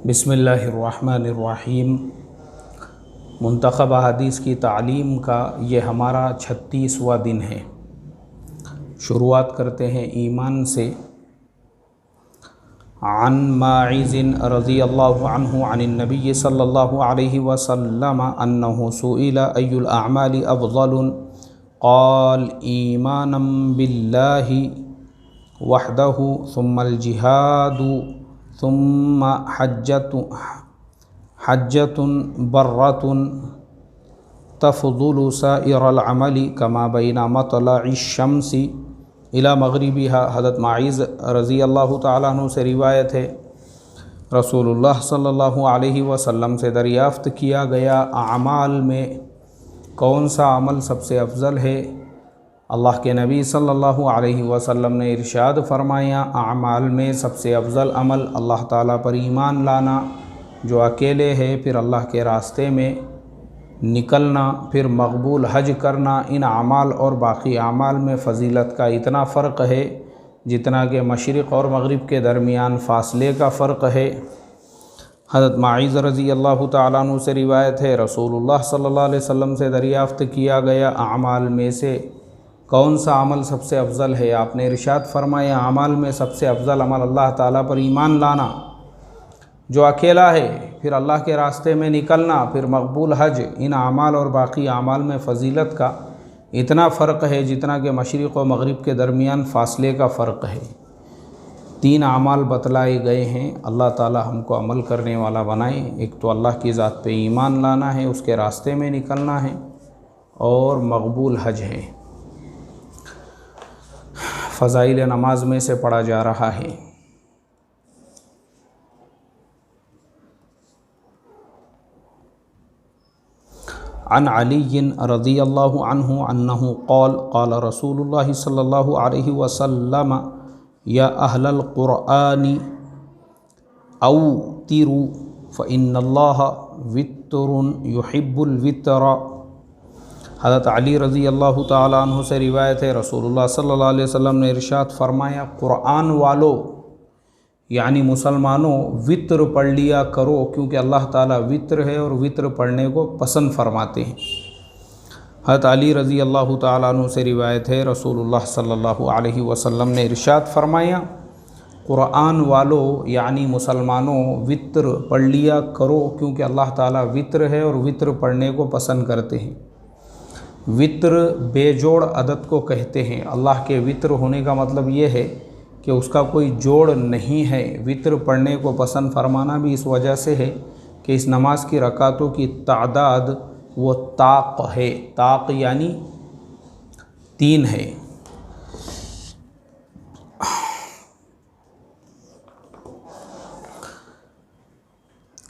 बिस्मिल्लाहिर्रहमानिर्रहीम। मुंतखब हदीस की तालीम का ये हमारा 36वां दिन है। शुरुआत करते हैं ईमान से। अन माइज़िन रज़ियल्लाहु अन्हु अनिन नबी सल्लल्लाहु अलैहि वसल्लम अन्नहु सुइला अय्युल अअमालि अफ़ज़लु क़ाल ईमानम बिल्लाहि वहदहु सुम्मल जिहादु सुम्मा हज्जतुन बर्रतुन तफ़ज़ुलु साइरल अमली कमा बैना मतलइ शम्सी इला मग़रिबिहा। हज़रत माइज़ रज़ी अल्लाह तआला अन्हु से रिवायत है, रसूलुल्लाह सल्लल्लाहु अलैहि वसल्लम से दरियाफ़्त किया गया, अमाल में कौन सा अमल सबसे अफजल है। अल्लाह के नबी सल्लल्लाहु अलैहि वसल्लम ने इरशाद फरमाया, अमाल में सबसे अफजल अमल अल्लाह ताला पर ईमान लाना, जो अकेले है, फिर अल्लाह के रास्ते में निकलना, फिर मकबूल हज करना। इन अमाल और बाकी अमाल में फ़जीलत का इतना फ़र्क है जितना कि मशरिक़ और मग़रिब के दरमियान फ़ासले का फ़र्क है। हज़रत माइज़ रज़ी अल्लाह तआला अन्हु से रिवायत है, रसूलुल्लाह सल्लल्लाहु अलैहि वसल्लम से दरियाफ़्त किया गया, अमाल में से कौन सा अमल सबसे अफजल है। आपने इरशाद फरमाया, अमाल में सबसे अफजल अमल अल्लाह ताला पर ईमान लाना, जो अकेला है, फिर अल्लाह के रास्ते में निकलना, फिर मकबूल हज। इन अमाल और बाकी अमाल में फ़जीलत का इतना फ़र्क है जितना कि मशरिक़ और मग़रिब के दरमियान फ़ासले का फ़र्क है। 3 अमाल बतलाए गए हैं। अल्लाह ताला हमको अमल करने वाला बनाए। एक तो अल्लाह की ज़ात पे ईमान लाना है, उसके रास्ते में निकलना है, और मकबूल हज है। फ़ज़ाइल नमाज में से पढ़ा जा रहा है। अन अलीय्यिन रज़ियल्लाहु अन्हु अन्नहु क़ाल क़ाल रसूलुल्लाहि सल्लल्लाहु अलैहि वसल्लम या अहलल क़ुरआनी औतिरू फ़इन्नल्लाह वित्रुन युहिब्बुल वित्र। हज़रत अली रज़ी अल्लाह तआला अन्हु से रिवायत है, रसूलुल्लाह सल्लल्लाहु अलैहि वसल्लम ने इरशाद फरमाया, क़ुरआन वालों यानी मुसलमानों, वित्र पढ़ लिया करो, क्योंकि अल्लाह ताला वित्र है और वित्र पढ़ने को पसंद फरमाते हैं। हज़रत अली रज़ी अल्लाह तआला अन्हु से रिवायत है, रसूलुल्लाह सल्लल्लाहु अलैहि वसल्लम ने इरशाद फरमाया, क़ुरआन वालों यानी मुसलमानों, वित्र पढ़ लिया करो, क्योंकि अल्लाह ताला वित्र है और वित्र पढ़ने को पसंद करते हैं। वित्र बेजोड़ अदद को कहते हैं। अल्लाह के वित्र होने का मतलब ये है कि उसका कोई जोड़ नहीं है। वित्र पढ़ने को पसंद फरमाना भी इस वजह से है कि इस नमाज की रकातों की तादाद वो ताक़ है। ताक़ यानी 3 है।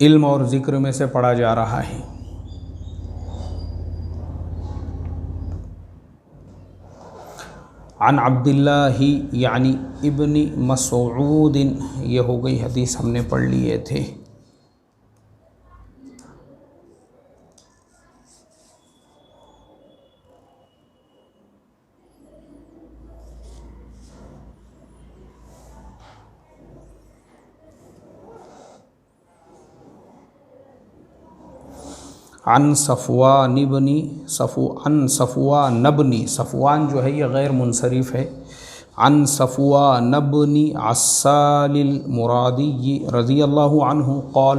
इल्म और ज़िक्र में से पढ़ा जा रहा है। अन अब्दुल्लाहि यानी इब्नी मसऊदिन, ये हो गई हदीस हमने पढ़ लिए थे। अन सफ़वान इब्नी सफ़वान जो है ये गैर मुनसरिफ़ है। अन सफ़वान इब्नी अस्सालिल मुरादी रज़ियल्लाहु अन्हु क़ाल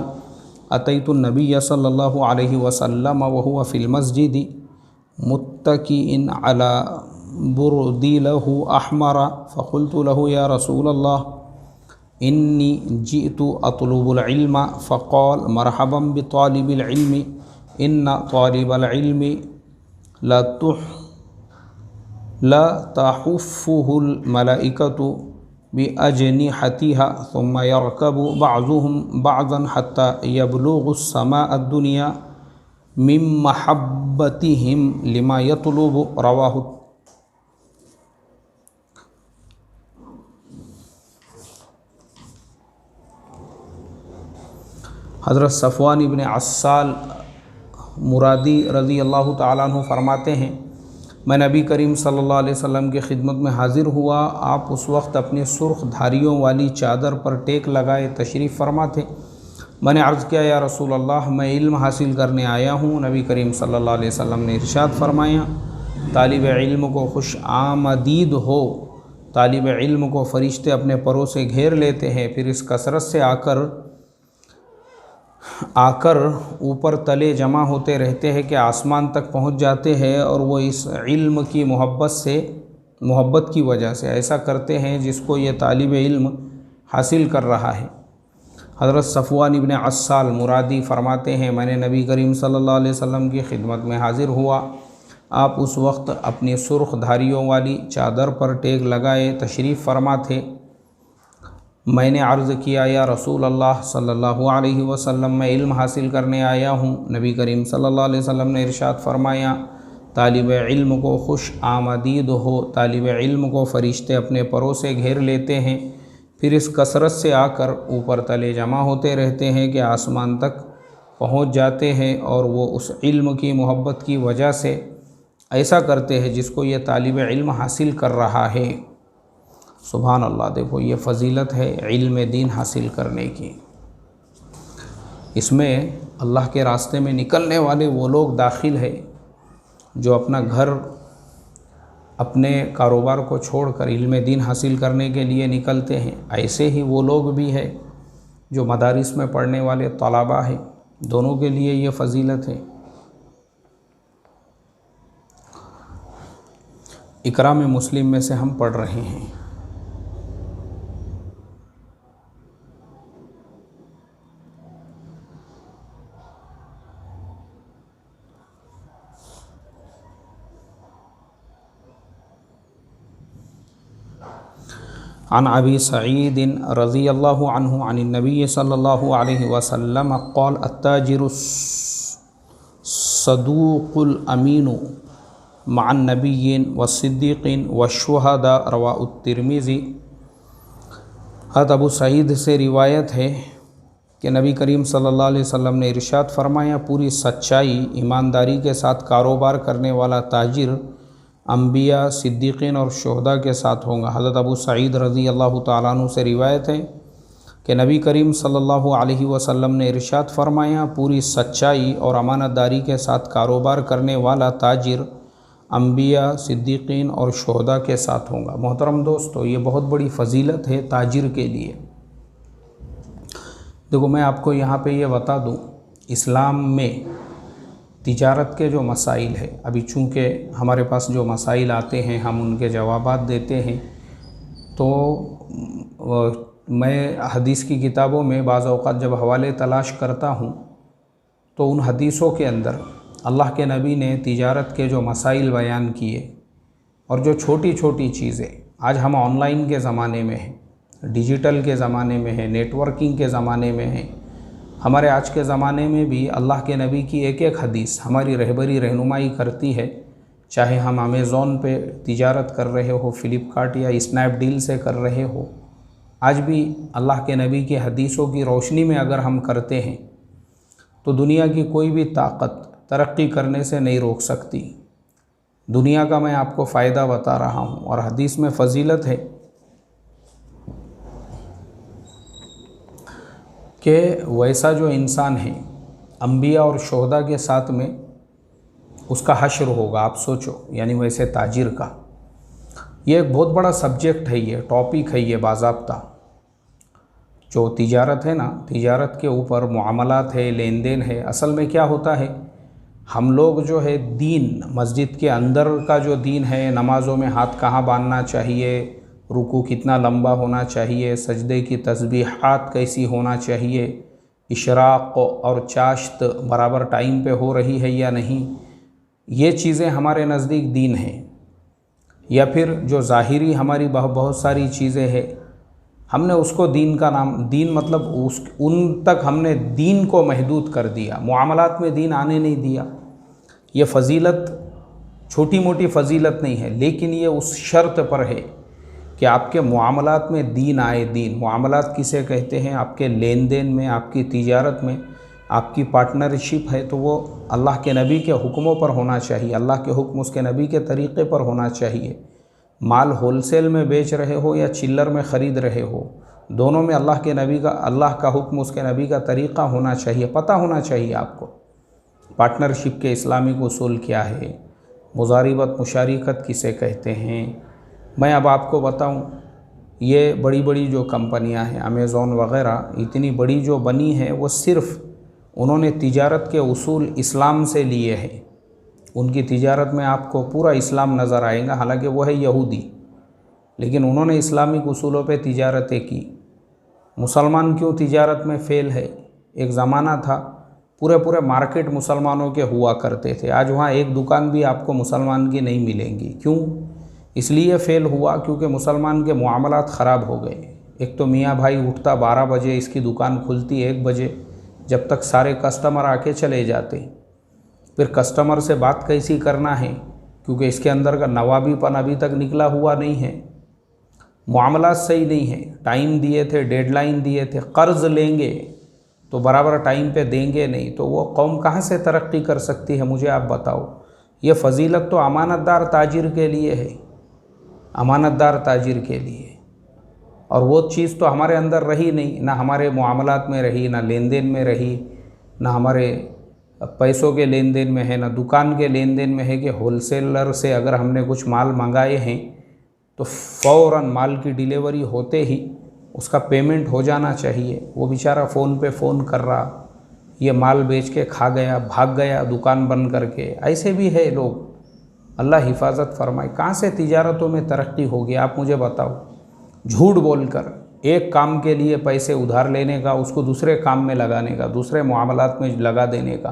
अतैतु नबिय्य सल्लल्लाहु अलैहि वसल्लम व हुवा फ़िल मस्जिदि मुत्तकिइन अला बुरदी लहु अहमरा फ़क़ुल्तु लहु या रसूलल्लाह इन्नी जिअतु अतलुबुल इल्म फ़क़ाल मरहबन बितालिबिल इल्मि इन्ना तालिबल इल्मि ला तहुफ़्फ़ुहुल मलाइकतु बिअजनिहतिहा सुम्मा यरकबु बअज़ुहुम बअज़न हत्ता यबलुगुस समाअद दुनिया मिन महब्बतिहिम लिमा यतलुबु। रवाहु। हज़रत सफ़वान इब्न अस्साल मुरादी रज़ी अल्लाह तआला अन्हु फरमाते हैं, मैं नबी करीम सल्लल्लाहु अलैहि वसल्लम की खिदमत में हाज़िर हुआ। आप उस वक्त अपनी सुर्ख धारियों वाली चादर पर टेक लगाए तशरीफ़ फरमा थे। मैंने अर्ज़ किया या रसूल अल्लाह मैं इल्म हासिल करने आया हूँ। नबी करीम सल्लल्लाहु अलैहि वसल्लम ने इरशाद फरमाया तालिब इल्म को खुश आमदीद हो, तालिब इल्म को फ़रिश्ते अपने परों से घेर लेते हैं, फिर इस कसरत से आकर ऊपर तले जमा होते रहते हैं कि आसमान तक पहुँच जाते हैं, और वो इस इल्म की मोहब्बत की वजह से ऐसा करते हैं जिसको ये तालिब इल्म हासिल कर रहा है। हज़रत सफ़वान इब्न अस्साल मुरादी फ़रमाते हैं मैंने नबी करीम सल्लल्लाहु अलैहि वसल्लम की खिदमत में हाज़िर हुआ। आप उस वक्त अपनी सुर्ख धारियों वाली चादर पर टेक लगाए तशरीफ़ फरमा थे। मैंने अर्ज़ किया या रसूल अल्लाह सल्लल्लाहु अलैहि वसल्लम मैं इल्म हासिल करने आया हूँ। नबी करीम सल्लल्लाहु अलैहि वसल्लम ने इरशाद फरमाया तालिब इल्म को खुश आमदीद हो, तालिब इल्म को फ़रिश्ते अपने परों से घेर लेते हैं, फिर इस कसरत से आकर ऊपर तले जमा होते रहते हैं कि आसमान तक पहुँच जाते हैं, और वो उस इल्म की मोहब्बत की वजह से ऐसा करते हैं जिसको ये तालिब इल्म हासिल कर रहा है। सुभान अल्लाह, देखो ये फ़जीलत है इल्म दीन हासिल करने की। इसमें अल्लाह के रास्ते में निकलने वाले वो लोग दाखिल है जो अपना घर अपने कारोबार को छोड़कर इल्म दीन हासिल करने के लिए निकलते हैं। ऐसे ही वो लोग भी है जो मदारिस में पढ़ने वाले तलबा हैं, दोनों के लिए ये फ़जीलत है। इकराम मुस्लिम में से हम पढ़ रहे हैं। अन अबी सईद रज़ियल्लाहु अन्हु अन नबी सल्लल्लाहु अलैहि वसल्लम क़ाल अत्ताजिरु सदूक़ुल अमीनु मअन नबिय्यिन व सिद्दीक़ीन व शुहदा रवाहु तिर्मिज़ी। हज़रत अबू सईद से रिवायत है कि नबी करीम सल्लल्लाहु अलैहि वसल्लम ने इरशाद फरमाया पूरी सच्चाई ईमानदारी के साथ कारोबार करने वाला ताजिर अंबिया, सिद्दीक़ीन और शुहदा के साथ होगा। हज़रत अबू सईद रज़ी अल्लाह तआला अन्हु से रिवायत है कि नबी करीम सल्लल्लाहु अलैहि वसल्लम ने इरशाद फरमाया पूरी सच्चाई और अमानतदारी के साथ कारोबार करने वाला ताजिर अंबिया, सिद्दीक़ीन और शुहदा के साथ होगा। मोहतरम दोस्तों, ये बहुत बड़ी फ़जीलत है ताजिर के लिए। देखो मैं आपको यहाँ पे ये बता दूँ, इस्लाम में तिजारत के जो मसाइल है, अभी चूँकि हमारे पास जो मसाइल आते हैं हम उनके जवाबात देते हैं, तो मैं हदीस की किताबों में बाज़ औक़ात जब हवाले तलाश करता हूँ तो उन हदीसों के अंदर अल्लाह के नबी ने तिजारत के जो मसाइल बयान किए और जो छोटी छोटी चीज़ें, आज हम ऑनलाइन के ज़माने में हैं, डिजिटल के ज़माने में हैं, नेटवर्किंग के ज़माने में हैं, हमारे आज के ज़माने में भी अल्लाह के नबी की एक एक हदीस हमारी रहबरी रहनुमाई करती है। चाहे हम अमेज़ॉन पे तिजारत कर रहे हो, फ़्लिपकार्ट या स्नैपडील से कर रहे हो, आज भी अल्लाह के नबी की हदीसों की रोशनी में अगर हम करते हैं तो दुनिया की कोई भी ताकत तरक्की करने से नहीं रोक सकती। दुनिया का मैं आपको फ़ायदा बता रहा हूँ और हदीस में फ़जीलत है कि वैसा जो इंसान है अंबिया और शुहदा के साथ में उसका हश्र होगा। आप सोचो, यानी वैसे ताजिर का ये एक बहुत बड़ा सब्जेक्ट है, ये टॉपिक है, ये बाज़ाब्ता जो तिजारत है ना, तिजारत के ऊपर मुआमलात है, लेन देन है। असल में क्या होता है, हम लोग जो है दीन, मस्जिद के अंदर का जो दीन है, नमाज़ों में हाथ कहाँ बांधना चाहिए, रुकू कितना लंबा होना चाहिए, सजदे की तस्बीहात कैसी होना चाहिए, इशराक़ और चाश्त बराबर टाइम पे हो रही है या नहीं, ये चीज़ें हमारे नज़दीक दीन है। या फिर जो ज़ाहिरी हमारी बहुत सारी चीज़ें हैं, हमने उसको दीन का नाम, दीन मतलब उन तक हमने दीन को महदूद कर दिया, मुआमलात में दीन आने नहीं दिया। ये फ़जीलत छोटी मोटी फ़जीलत नहीं है, लेकिन ये उस शर्त पर है कि आपके मुआमलात में दीन आए। दीन मुआमलात किसे कहते हैं, आपके लेन देन में, आपकी तिजारत में, आपकी पार्टनरशिप है तो वो अल्लाह के नबी के हुक्मों पर होना चाहिए, अल्लाह के हुक्म उसके नबी के तरीक़े पर होना चाहिए। माल होलसेल में बेच रहे हो या चिल्लर में ख़रीद रहे हो, दोनों में अल्लाह का हुक्म, उसके नबी का तरीक़ा होना चाहिए, पता होना चाहिए आपको। पार्टनरशिप के इस्लामिक उसूल क्या है, मुजारिबत मुशारिकत किसे कहते हैं। मैं अब आपको बताऊं, ये बड़ी बड़ी जो कंपनियां हैं, अमेज़ॉन वग़ैरह, इतनी बड़ी जो बनी है, वो सिर्फ़ उन्होंने तिजारत के उसूल इस्लाम से लिए हैं। उनकी तिजारत में आपको पूरा इस्लाम नज़र आएगा, हालांकि वो है यहूदी, लेकिन उन्होंने इस्लामिक उसूलों पे तिजारतें की। मुसलमान क्यों तिजारत में फ़ेल है? एक ज़माना था पूरे मार्केट मुसलमानों के हुआ करते थे। आज वहाँ एक दुकान भी आपको मुसलमान की नहीं मिलेंगी। क्यों? इसलिए फ़ेल हुआ क्योंकि मुसलमान के मामलात ख़राब हो गए। एक तो मियाँ भाई उठता 12 बजे, इसकी दुकान खुलती 1 बजे, जब तक सारे कस्टमर आके चले जाते। फिर कस्टमर से बात कैसी करना है, क्योंकि इसके अंदर का नवाबीपन अभी तक निकला हुआ नहीं है, मामला सही नहीं है। टाइम दिए थे, डेडलाइन दिए थे, कर्ज़ लेंगे तो बराबर टाइम पे देंगे नहीं, तो वो कौम कहाँ से तरक्की कर सकती है? मुझे आप बताओ। ये फजीलत तो अमानतदार ताजिर के लिए है, अमानतदार ताजिर के लिए। और वो चीज़ तो हमारे अंदर रही नहीं, ना हमारे मामलात में रही, ना लेन देन में रही, ना हमारे पैसों के लेन देन में है, ना दुकान के लेन देन में है कि होलसेलर से अगर हमने कुछ माल मंगाए हैं तो फ़ौरन माल की डिलीवरी होते ही उसका पेमेंट हो जाना चाहिए। वो बेचारा फ़ोन पे फ़ोन कर रहा, ये माल बेच के खा गया, भाग गया दुकान बंद करके। ऐसे भी है लोग, अल्लाह हिफाजत फरमाए। कहाँ से तिजारतों में तरक्की होगी आप मुझे बताओ? झूठ बोलकर एक काम के लिए पैसे उधार लेने का, उसको दूसरे काम में लगाने का, दूसरे मामलात में लगा देने का,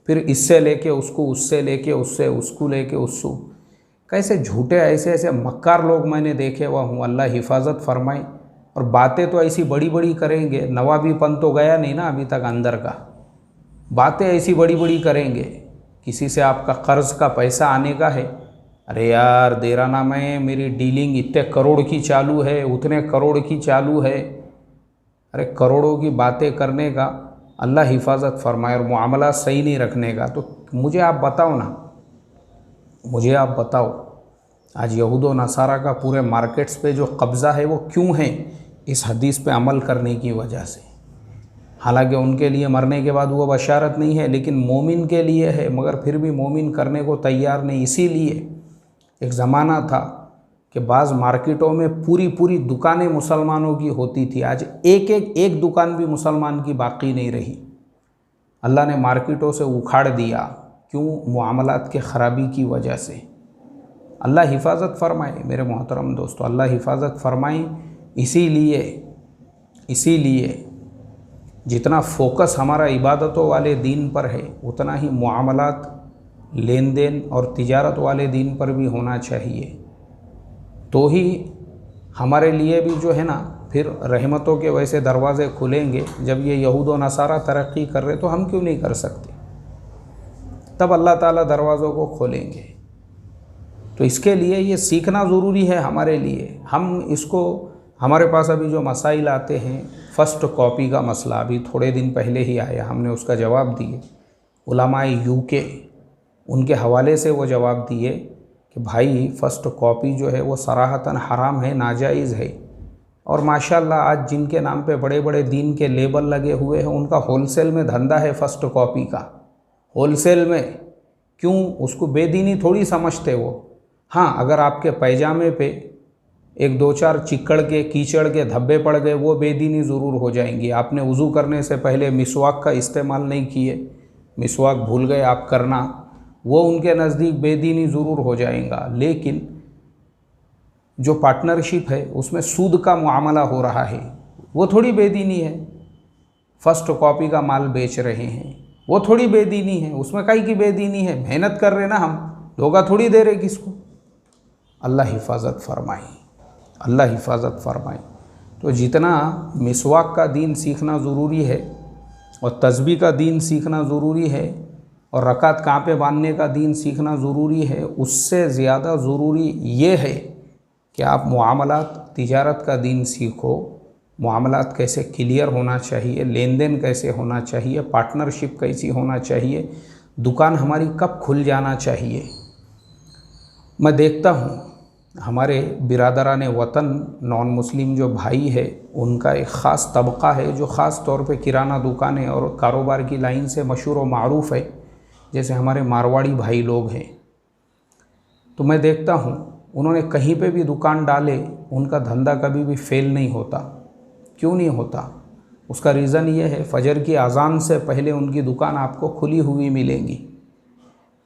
फिर इससे लेके उसको, उससे लेके उससे, उसको लेके उसको। कैसे झूठे ऐसे ऐसे मक्कार लोग मैंने देखे हुआ हूँ, अल्लाह हिफाजत फरमाए। और बातें तो ऐसी बड़ी बड़ी करेंगे, नवाबीपन तो गया नहीं ना अभी तक अंदर का। बातें ऐसी बड़ी बड़ी करेंगे, किसी से आपका कर्ज़ का पैसा आने का है, अरे यार देरा ना, मैं मेरी डीलिंग इतने करोड़ की चालू है, उतने करोड़ की चालू है। अरे करोड़ों की बातें करने का अल्लाह हिफाजत फरमाए और मामला सही नहीं रखने का। तो मुझे आप बताओ ना, मुझे आप बताओ, आज यहूद व नसारा का पूरे मार्केट्स पे जो कब्ज़ा है वो क्यों है? इस हदीस पे अमल करने की वजह से। हालांकि उनके लिए मरने के बाद वो बशारत नहीं है, लेकिन मोमिन के लिए है, मगर फिर भी मोमिन करने को तैयार नहीं। इसीलिए एक ज़माना था कि बाज़ मार्केटों में पूरी दुकानें मुसलमानों की होती थी। आज एक दुकान भी मुसलमान की बाकी नहीं रही। अल्लाह ने मार्केटों से उखाड़ दिया। क्यों? मामलात के ख़राबी की वजह से। अल्लाह हिफाजत फरमाए मेरे मोहतरम दोस्तों, अल्लाह हिफाजत फरमाए। इसीलिए जितना फोकस हमारा इबादतों वाले दीन पर है, उतना ही मामलात, लेन देन और तिजारत वाले दीन पर भी होना चाहिए। तो ही हमारे लिए भी जो है ना, फिर रहमतों के वैसे दरवाज़े खुलेंगे। जब ये यहूद व नसारा तरक्की कर रहे तो हम क्यों नहीं कर सकते? तब अल्लाह ताला दरवाज़ों को खोलेंगे। तो इसके लिए ये सीखना ज़रूरी है हमारे लिए। हम इसको, हमारे पास अभी जो मसाइल आते हैं, फ़र्स्ट कॉपी का मसला अभी थोड़े दिन पहले ही आया, हमने उसका जवाब दिए। उलमाए यूके, उनके हवाले से वो जवाब दिए कि भाई फ़र्स्ट कॉपी जो है वो सराहतन हराम है, नाजायज़ है। और माशाल्लाह आज जिनके नाम पे बड़े बड़े दीन के लेबल लगे हुए हैं, उनका होलसेल में धंधा है फ़र्स्ट कॉपी का, होलसेल में। क्यों? उसको बेदीनी थोड़ी समझते वो। हाँ, अगर आपके पैजामे पे 1-2-4 चिक्कड़ के, कीचड़ के धब्बे पड़ गए, वो बेदीनी ज़रूर हो जाएंगी। आपने वज़ू करने से पहले मिसवाक का इस्तेमाल नहीं किए, मिसवाक भूल गए आप करना, वो उनके नज़दीक बेदीनी ज़रूर हो जाएगा। लेकिन जो पार्टनरशिप है उसमें सूद का मामला हो रहा है, वो थोड़ी बेदीनी है। फ़र्स्ट कॉपी का माल बेच रहे हैं, वो थोड़ी बेदीनी है। उसमें काई की बेदीनी है? मेहनत कर रहे ना हम, धोखा थोड़ी दे रहे किसको। अल्लाह हिफाजत फरमाए, अल्लाह हिफाजत फरमाए। तो जितना मिसवाक का दीन सीखना ज़रूरी है और तस्बीह का दीन सीखना ज़रूरी है और रकात कहाँ पे बांधने का दीन सीखना ज़रूरी है, उससे ज़्यादा ज़रूरी ये है कि आप मुआमलात, तिजारत का दीन सीखो। मुआमलात कैसे क्लियर होना चाहिए, लेन देन कैसे होना चाहिए, पार्टनरशिप कैसी होना चाहिए, दुकान हमारी कब खुल जाना चाहिए। मैं देखता हूँ हमारे बिरादरान वतन नॉन मुस्लिम जो भाई है उनका एक ख़ास तबक़ा है जो ख़ास तौर पे किराना दुकानें और कारोबार की लाइन से मशहूर व मारूफ़ है, जैसे हमारे मारवाड़ी भाई लोग हैं। तो मैं देखता हूँ उन्होंने कहीं पे भी दुकान डाले, उनका धंधा कभी भी फेल नहीं होता। क्यों नहीं होता? उसका रीज़न ये है, फजर की अज़ान से पहले उनकी दुकान आपको खुली हुई मिलेंगी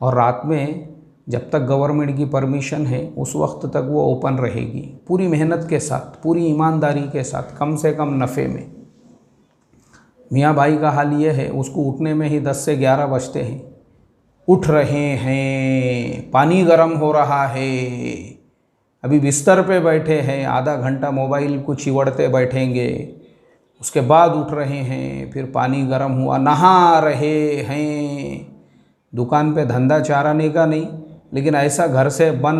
और रात में जब तक गवर्नमेंट की परमिशन है उस वक्त तक वो ओपन रहेगी, पूरी मेहनत के साथ, पूरी ईमानदारी के साथ, कम से कम नफ़े में। मियाँ भाई का हाल ये है, उसको उठने में ही 10 से 11 बजते हैं। उठ रहे हैं, पानी गर्म हो रहा है, अभी बिस्तर पे बैठे हैं, आधा घंटा मोबाइल को चिवड़ते बैठेंगे, उसके बाद उठ रहे हैं, फिर पानी गर्म हुआ, नहा रहे हैं। दुकान पे धंधा चाराने का नहीं, लेकिन ऐसा घर से बन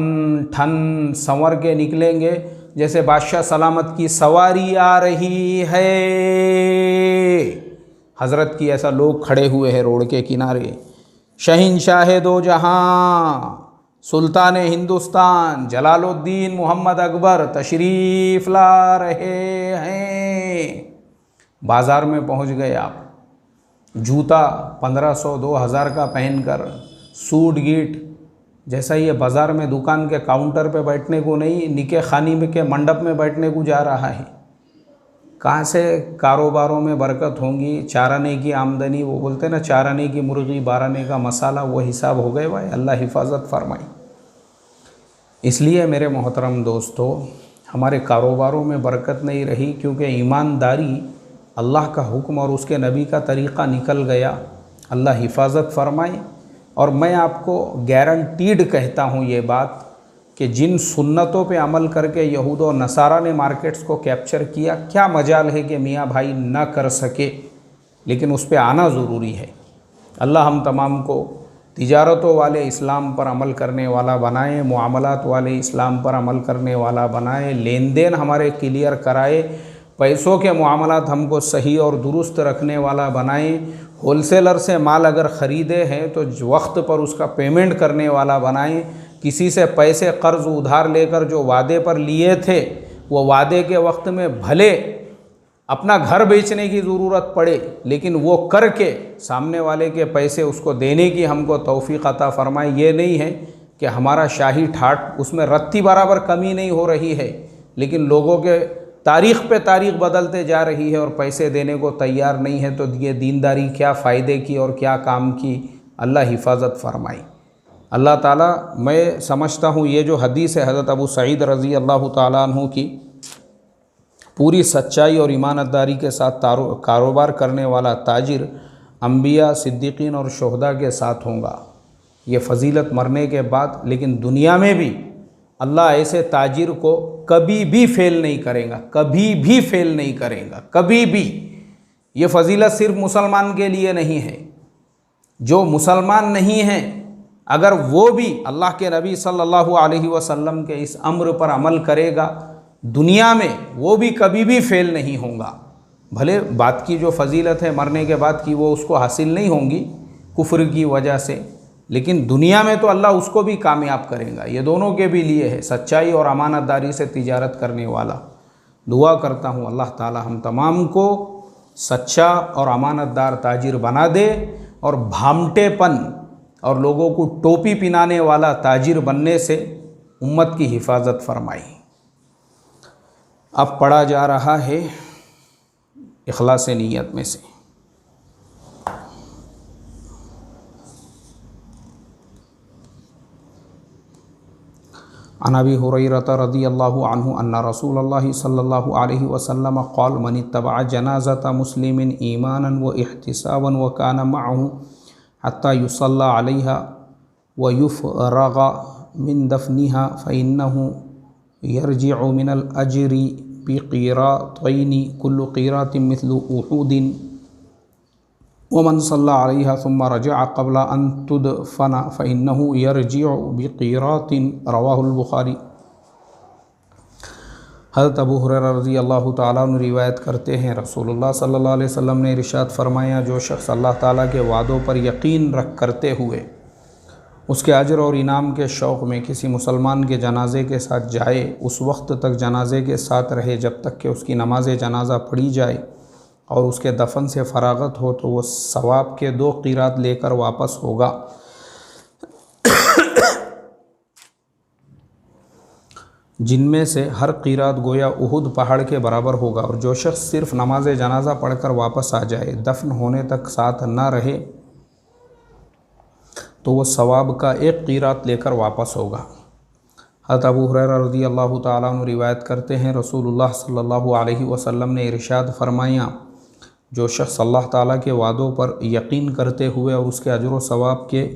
ठन संवर के निकलेंगे जैसे बादशाह सलामत की सवारी आ रही है। हज़रत की ऐसा लोग खड़े हुए हैं रोड के किनारे। शहंशाह दो जहां, सुल्तान हिंदुस्तान जलालुद्दीन मोहम्मद अकबर तशरीफ़ ला रहे हैं। बाज़ार में पहुंच गए आप, जूता 1500-2000 का पहनकर, सूट गीट, जैसा ये बाज़ार में दुकान के काउंटर पे बैठने को नहीं, निके खानी में के मंडप में बैठने को जा रहा है। कहाँ से कारोबारों में बरकत होंगी, चाराने की आमदनी, वो बोलते हैं ना, चाराने की मुर्गी बाराने का मसाला, वो हिसाब हो गए भाई। अल्लाह हिफाजत फरमाई। इसलिए मेरे मोहतरम दोस्तों, हमारे कारोबारों में बरकत नहीं रही क्योंकि ईमानदारी, अल्लाह का हुक्म और उसके नबी का तरीक़ा निकल गया। अल्लाह हिफाजत फरमाए। और मैं आपको गारंटीड कहता हूँ ये बात कि जिन सुन्नतों पे अमल करके यहूद और नसारा ने मार्केट्स को कैप्चर किया, क्या मजाल है कि मियाँ भाई ना कर सके, लेकिन उस पे आना ज़रूरी है। अल्लाह हम तमाम को तिजारतों वाले इस्लाम पर अमल करने वाला बनाए, मुआमलात वाले इस्लाम पर अमल करने वाला बनाए, लेन देन हमारे क्लियर कराए, पैसों के मामलात हमको सही और दुरुस्त रखने वाला बनाए। होलसेलर से माल अगर ख़रीदे हैं तो वक्त पर उसका पेमेंट करने वाला बनाएं। किसी से पैसे कर्ज़ उधार लेकर जो वादे पर लिए थे, वो वादे के वक्त में भले अपना घर बेचने की ज़रूरत पड़े, लेकिन वो करके सामने वाले के पैसे उसको देने की हमको तौफ़ीक़ अता फ़रमाए। ये नहीं है कि हमारा शाही ठाट उसमें रत्ती बराबर कमी नहीं हो रही है, लेकिन लोगों के तारीख़ पे तारीख़ बदलते जा रही है और पैसे देने को तैयार नहीं है। तो ये दीनदारी क्या फ़ायदे की और क्या काम की? अल्लाह हिफाजत फरमाई। अल्लाह ताला, मैं समझता हूँ ये जो हदीस है हज़रत अबू सईद रज़ी अल्लाह ताला अन्हु की, पूरी सच्चाई और ईमानदारी के साथ कारोबार करने वाला ताजिर अम्बिया, सिद्दीकीन और शुहदा के साथ होगा। ये फ़जीलत मरने के बाद, लेकिन दुनिया में भी अल्लाह ऐसे ताजिर को कभी भी फेल नहीं करेगा, कभी भी फेल नहीं करेगा, कभी भी। ये फ़जीलत सिर्फ मुसलमान के लिए नहीं है। जो मुसलमान नहीं है, अगर वो भी अल्लाह के नबी सल्लल्लाहु अलैहि वसल्लम के इस अम्र पर अमल करेगा, दुनिया में वो भी कभी भी फेल नहीं होगा। भले बात की जो फ़जीलत है मरने के बाद की, वो उसको हासिल नहीं होंगी कुफ्र की वजह से, लेकिन दुनिया में तो अल्लाह उसको भी कामयाब करेगा। ये दोनों के भी लिए है, सच्चाई और अमानतदारी से तिजारत करने वाला। दुआ करता हूँ अल्लाह ताला हम तमाम को सच्चा और अमानतदार ताजिर बना दे और भामटेपन और लोगों को टोपी पिनाने वाला ताजिर बनने से उम्मत की हिफाजत फरमाई। अब पढ़ा जा रहा है इखलास नीयत में से। अन अबी हुरैरता रज़ियल्लाहु अन्हु अन्ना रसूलल्लाहि सल्लल्लाहु अलैहि वसल्लम क़ाल मन इत्तबअ जनाज़ता मुस्लिमिन ईमानन व इहतिसाबन व कान मअहु हत्ता युसल्ला अलैहा व युफ़रग़ मिन दफ़निहा फ़इन्नहु यरजिअु मिनल अज्रि बिक़ीरातैनि कुल्लु क़ीरातिन मिस्लु उहूदिन वमन सल्ला अलैहा सुम्मा रजअ क़ब्ल अन तुदफ़ना फ़इन्नहु यरजिअु बिक़ीरातिन रवाहुल बुख़ारी। हज़रत अबू हुरैरा रज़ी अल्लाह ताला अन्हु रिवायत करते हैं, रसूलुल्लाह सल्लल्लाहु अलैहि वसल्लम ने इरशाद फरमाया, जो शख्स अल्लाह ताला के वादों पर यकीन रख करते हुए उसके अजर और इनाम के शौक़ में किसी मुसलमान के जनाजे के साथ जाए, उस वक्त तक जनाजे के साथ रहे जब तक कि उसकी नमाज जनाजा पढ़ी जाए और उसके दफन से फरागत हो, तो वो सवाब के 2 क़ीरात लेकर वापस होगा, जिनमें से हर क़ीरात गोया उहुद पहाड़ के बराबर होगा। और जो शख्स सिर्फ नमाज जनाजा पढ़कर वापस आ जाए, दफन होने तक साथ ना रहे, तो वो सवाब का 1 क़ीरात लेकर वापस होगा। हज़रत अबू हुरैरा रज़ियल्लाहु ताला अन्हु रिवायत करते हैं, रसूलुल्लाह सल्लल्लाहु अलैहि वसल्लम ने इरशाद फरमाया, जो शख्स अल्लाह ताला के वादों पर यकीन करते हुए और उसके अजर व सवाब के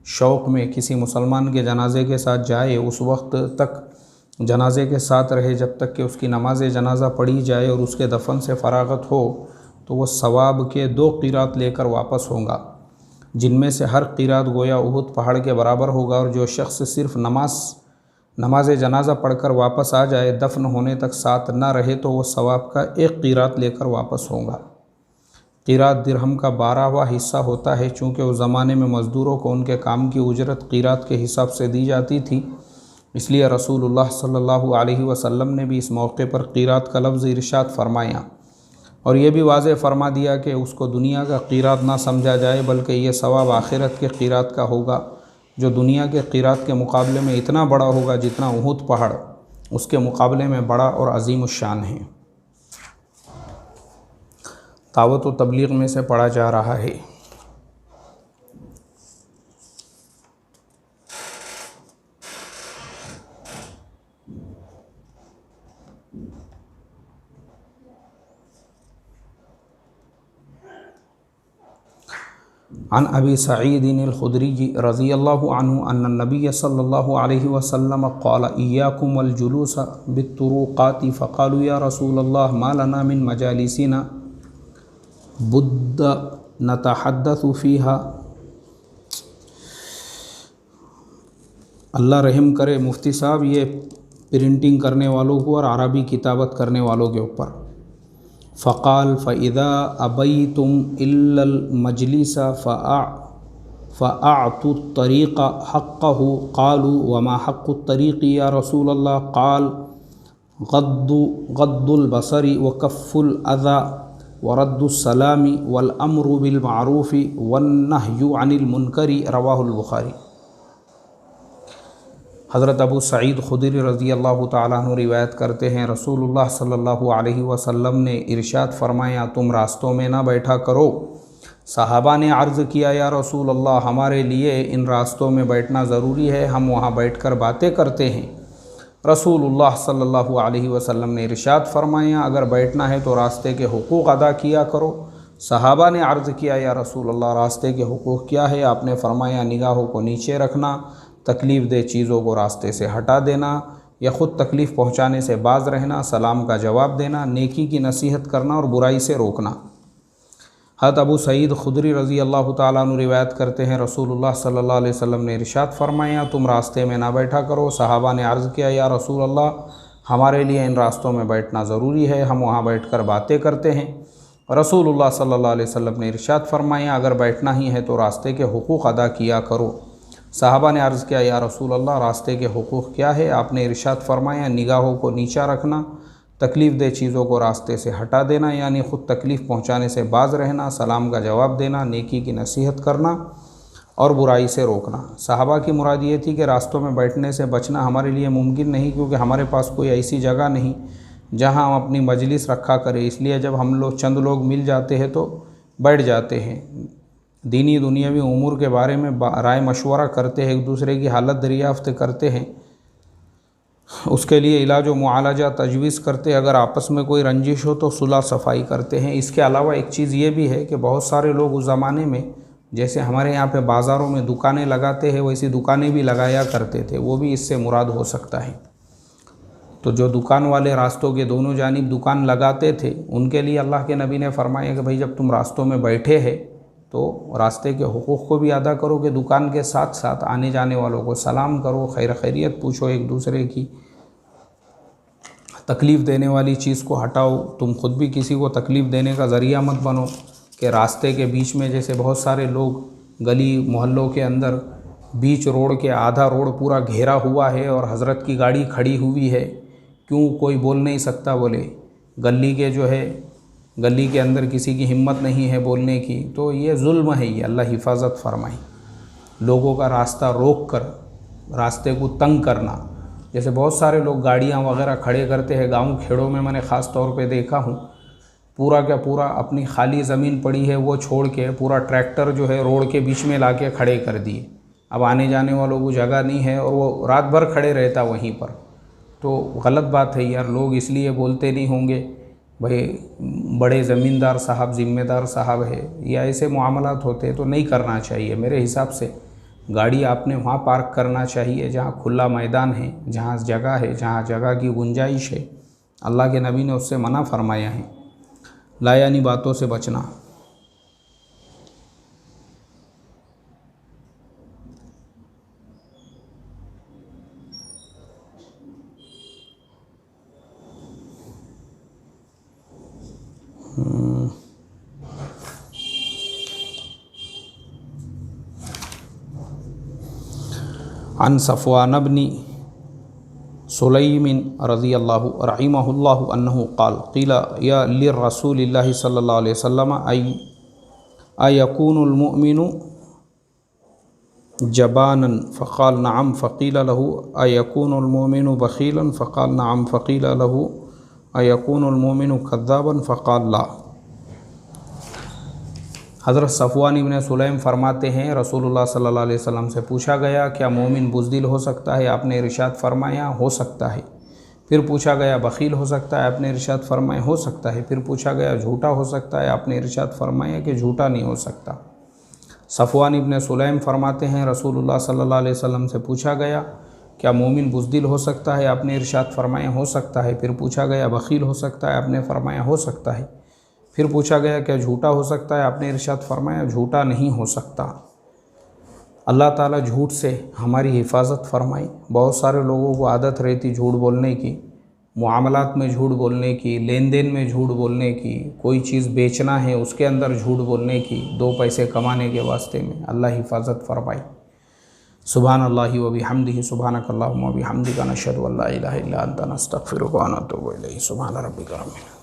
शौक़ में किसी मुसलमान के जनाजे के साथ जाए, उस वक्त तक जनाजे के साथ रहे जब तक कि उसकी नमाज जनाजा पढ़ी जाए और उसके दफन से फरागत हो, तो वह सवाब के 2 क़ीरात लेकर वापस होगा, जिनमें से हर क़ीरात गोया उहुद पहाड़ के बराबर होगा। और जो शख्स सिर्फ नमाज जनाजा पढ़कर वापस आ जाए, दफन होने तक साथ ना रहे, तो वह सवाब का 1 क़ीरात लेकर वापस होगा। क़ीरात दिरहम का 12वां हिस्सा होता है। चूँकि उस ज़माने में मज़दूरों को उनके काम की उजरत क़ीरात के हिसाब से दी जाती थी, इसलिए रसूलुल्लाह सल्लल्लाहु अलैहि वसल्लम ने भी इस मौके पर क़ीरात का लफ्ज़ इरशाद फरमाया और ये भी वाज़ेह फरमा दिया कि उसको दुनिया का क़ीरात ना समझा जाए, बल्कि ये सवाब आखिरत के क़ीरात का होगा, जो दुनिया के क़ीरात के मुकाबले में इतना बड़ा होगा जितना उहुद पहाड़ उसके मुकाबले में बड़ा और अज़ीम शान है। दावत व तबलीग में से पढ़ा जा रहा है। अन अबी सईद अल-खुदरी रज़ियल्लाहु अन्हु अन्न नबी सल्लल्लाहु अलैहि वसल्लम क़ाल इय्याकुम वल जुलूस बित्तुरुक़ाति फ़क़ालू या रसूलल्लाह मा लना मिन मजालिसिना बुद्द नतहद्दसु फ़ीहा। अल्लाह रहम करे मुफ्ती साहब ये प्रिंटिंग करने वालों को और अरबी किताबत करने वालों के ऊपर। फ़क़ाल फ़इज़ा अबैतुम इल्लल मजलिसा फ़अअतु तरीक़ा हक़्क़हु क़ालू वमा हक़्क़ु तरीक़ी या रसूलल्लाह क़ाल गद्दुल बसरी व कफ़्फ़ुल अज़ा व रद्दुस सलामी वल अम्रु बिल मारूफ़ि वन नह्यु अनिल मुनकरी। रवाहुल बुखारी। हज़रत अबू सईद खुदरी रज़ियल्लाहु ताला अन्हु रिवायत करते हैं, रसूलुल्लाह सल्लल्लाहु अलैहि वसल्लम ने इरशाद फरमाया, तुम रास्तों में ना बैठा करो। सहाबा ने अर्ज़ किया, या रसूल अल्लाह, हमारे लिए इन रास्तों में बैठना ज़रूरी है, हम वहाँ बैठकर बातें करते हैं। रसूलुल्लाह सल्लल्लाहु अलैहि वसल्लम ने इरशाद फरमाया, अगर बैठना है तो रास्ते के हुकूक़ अदा किया करो। सहाबा ने अर्ज़ किया, या रसूल अल्लाह, रास्ते के हुकूक़ क्या है? आपने फरमाया, निगाहों को नीचे रखना, तकलीफ़ दे चीज़ों को रास्ते से हटा देना या ख़ुद तकलीफ़ पहुँचाने से बाज़ रहना, सलाम का जवाब देना, नेकी की नसीहत करना और बुराई से रोकना। हज़रत अबू सईद खुदरी रज़ियल्लाहु ताला अन्हु रिवायत करते हैं, रसूलुल्लाह सल्लल्लाहु अलैहि वसल्लम ने इरशाद फरमाया, तुम रास्ते में ना बैठा करो। सहाबा ने अर्ज़ किया, या रसूल अल्लाह, हमारे लिए इन रास्तों में बैठना ज़रूरी है, हम वहाँ बैठकर बातें करते हैं। रसूलुल्लाह सल्लल्लाहु अलैहि वसल्लम ने इरशाद फरमाया, अगर बैठना ही है तो रास्ते के हुकूक़ अदा किया करो। साहबा ने अर्ज़ किया, या रसूल अल्लाह, रास्ते के हुकूक़ क्या है? आपने इरशाद फरमाया, निगाहों को नीचा रखना, तकलीफ़ दे चीज़ों को रास्ते से हटा देना, यानी ख़ुद तकलीफ़ पहुँचाने से बाज़ रहना, सलाम का जवाब देना, नेकी की नसीहत करना और बुराई से रोकना। साहबा की मुराद ये थी कि रास्तों में बैठने से बचना हमारे लिए मुमकिन नहीं, क्योंकि हमारे पास कोई ऐसी जगह नहीं जहाँ हम अपनी मजलिस रखा करें, इसलिए जब हम लोग चंद लोग मिल जाते हैं तो बैठ जाते हैं, दीनी दुनियावी उमूर के बारे में राय मशवरा करते हैं, एक दूसरे की हालत दरियाफ़्त करते हैं, उसके लिए इलाज व मुआलजा तजवीज़ करते हैं। अगर आपस में कोई रंजिश हो तो सुलह सफ़ाई करते हैं। इसके अलावा एक चीज़ ये भी है कि बहुत सारे लोग उस ज़माने में, जैसे हमारे यहाँ पे बाज़ारों में दुकानें लगाते हैं, वैसी दुकानें भी लगाया करते थे, वो भी इससे मुराद हो सकता है। तो जो दुकान वाले रास्तों के दोनों जानिब दुकान लगाते थे, उनके लिए अल्लाह के नबी ने फरमाया कि भाई जब तुम रास्तों में बैठे हैं तो रास्ते के हुकूक़ को भी अदा करो, कि दुकान के साथ साथ आने जाने वालों को सलाम करो, खैर खैरियत पूछो एक दूसरे की, तकलीफ़ देने वाली चीज़ को हटाओ, तुम खुद भी किसी को तकलीफ़ देने का ज़रिया मत बनो। कि रास्ते के बीच में जैसे बहुत सारे लोग गली मोहल्लों के अंदर बीच रोड के आधा रोड पूरा घेरा हुआ है और हज़रत की गाड़ी खड़ी हुई है, क्यों कोई बोल नहीं सकता? बोले गली के जो है, गली के अंदर किसी की हिम्मत नहीं है बोलने की, तो ये जुल्म है, ये अल्लाह हिफाजत फरमाए। लोगों का रास्ता रोक कर रास्ते को तंग करना, जैसे बहुत सारे लोग गाड़ियाँ वगैरह खड़े करते हैं गांव खेड़ों में, मैंने ख़ास तौर पे देखा हूँ, पूरा का पूरा अपनी खाली ज़मीन पड़ी है वो छोड़ के पूरा ट्रैक्टर जो है रोड के बीच में ला के खड़े कर दिए। अब आने जाने वालों को जगह नहीं है और वो रात भर खड़े रहता वहीं पर, तो गलत बात है यार। लोग इसलिए बोलते नहीं होंगे भाई बड़े ज़मींदार साहब, ज़िम्मेदार साहब है, या ऐसे मामलात होते तो नहीं करना चाहिए। मेरे हिसाब से गाड़ी आपने वहाँ पार्क करना चाहिए जहाँ खुला मैदान है, जहाँ जगह है, जहाँ जगह की गुंजाइश है। अल्लाह के नबी ने उससे मना फरमाया है, लायानी बातों से बचना। अन सफ़वान इब्न सुलैम रज़ियल्लाहु रहिमहुल्लाहु अन्नहु क़ाल क़ीला या लिर्रसूलिल्लाहि सल्लल्लाहु अलैहि वसल्लम अयकूनुल मुमिनु जबानन फ़क़ाल नअम फ़क़ील लहू अयकूनुल मुमिनु बख़ीलन फ़क़ाल नअम फ़क़ील लहू अयकूनुल मुमिनु कज़्ज़ाबन फ़क़ाल ला। हज़रत सफ़वान इब्न सुलैम फरमाते हैं रसूलुल्लाह सल्लल्लाहु अलैहि वसल्लम से पूछा गया क्या मोमिन बुज़दिल हो सकता है? आपने इरशाद फरमाया हो सकता है। फिर पूछा गया बख़ील हो सकता है? आपने इरशाद फरमाया हो सकता है। फिर पूछा गया झूठा हो सकता है? आपने इरशाद फरमाया कि झूठा नहीं हो सकता। सफ़वान इब्न सुलैम फरमाते हैं रसूलुल्लाह सल्लल्लाहु अलैहि वसल्लम से पूछा गया क्या मोमिन बुज़दिल हो सकता है? आपने इरशाद फरमाया हो सकता है। फिर पूछा गया बख़ील हो सकता है? आपने फरमाया हो सकता है। फिर पूछा गया क्या झूठा हो सकता है? आपने इरशाद फरमाया झूठा नहीं हो सकता। अल्लाह ताला झूठ से हमारी हिफाजत फरमाई। बहुत सारे लोगों को आदत रहती झूठ बोलने की, मुआमलात में झूठ बोलने की, लेन देन में झूठ बोलने की, कोई चीज़ बेचना है उसके अंदर झूठ बोलने की, 2 पैसे कमाने के वास्ते में। अल्लाह हिफाजत फरमाई। सुभानअल्लाहि व बिहम्दिहि सुभानकल्लाहुम्मा व बिहम्दिका नशहदु अल्ला इलाहा इल्ला अंता नस्तगफिरुका व नतूबु इलैहि। सुभान रब्बिका रब्बिल